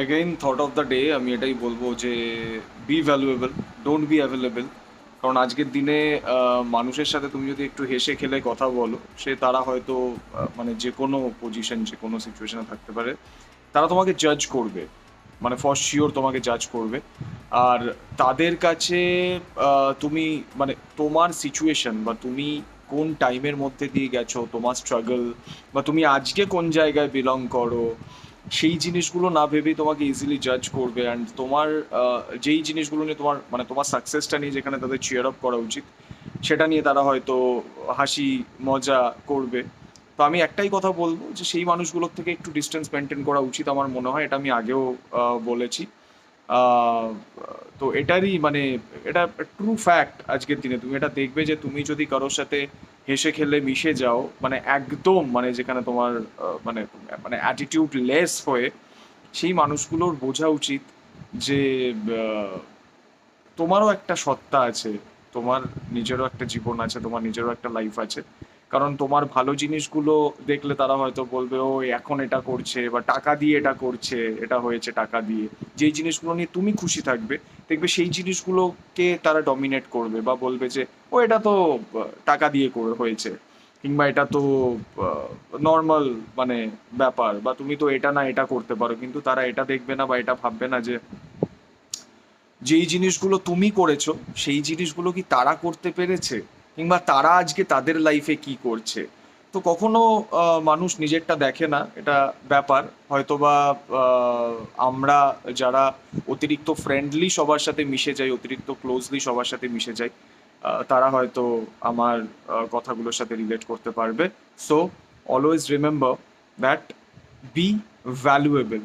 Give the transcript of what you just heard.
Again thought of the day আমি এটাই বলবো যে be valuable, don't be available. কারণ আজকের দিনে মানুষের সাথে তুমি যদি একটু হেসে খেলে কথা বলো, তারা হয়তো মানে যে কোনো পজিশন, যে কোনো সিচুয়েশনে থাকতে পারে, তারা তোমাকে জাজ করবে, মানে ফর শিওর তোমাকে জাজ করবে। আর তাদের কাছে তুমি মানে তোমার সিচুয়েশন বা তুমি কোন টাইমের মধ্যে দিয়ে গেছো, তোমার স্ট্রাগল, বা তুমি আজকে কোন জায়গায় বিলং করো, সেই জিনিসগুলো না ভেবেই তোমাকে ইজিলি জাজ করবে। অ্যান্ড তোমার যেই জিনিসগুলো নিয়ে তোমার মানে তোমার সাকসেসটা নিয়ে যেখানে তাদের চিয়ার আপ করা উচিত, সেটা নিয়ে তারা হয়তো হাসি মজা করবে। তো আমি একটাই কথা বলবো যে সেই মানুষগুলোর থেকে একটু ডিস্টেন্স মেনটেন করা উচিত আমার মনে হয়। এটা আমি আগেও বলেছি। আহ, তো এটারই মানে এটা ট্রু ফ্যাক্ট। আজকের দিনে তুমি এটা দেখবে যে তুমি যদি কারোর সাথে হেসে খেলে মিশে যাও, মানে একদম মানে যেখানে তোমার মানে মানে অ্যাটিটিউড লেস হয়ে, সেই মানুষগুলোর বোঝা উচিত যে আহ, তোমারও একটা সত্তা আছে, তোমার নিজেরও একটা জীবন আছে, তোমার নিজেরও একটা লাইফ আছে। কারণ তোমার ভালো জিনিসগুলো দেখলে তারা হয়তো বলবে ও এখন এটা করছে, বা টাকা দিয়ে এটা করছে, এটা হয়েছে টাকা দিয়ে। যেই জিনিসগুলো নিয়ে তুমি খুশি থাকবে, দেখবে সেই জিনিসগুলোকে তারা ডমিনেট করবে, বা বলবে যে ও এটা তো টাকা দিয়ে করে হয়েছে, কিংবা এটা তো নর্মাল মানে ব্যাপার, বা তুমি তো এটা না এটা করতে পারো। কিন্তু তারা এটা দেখবে না বা এটা ভাববে না যে যেই জিনিসগুলো তুমি করেছো, সেই জিনিসগুলো কি তারা করতে পেরেছে, কিংবা তারা আজকে তাদের লাইফে কি করছে। তো কখনো মানুষ নিজেরটা দেখে না, এটা ব্যাপার। হয়তোবা আমরা যারা অতিরিক্ত ফ্রেন্ডলি সবার সাথে মিশে যাই, অতিরিক্ত ক্লোজলি সবার সাথে মিশে যাই, তারা হয়তো আমার কথাগুলোর সাথে রিলেট করতে পারবে। So always remember that be valuable.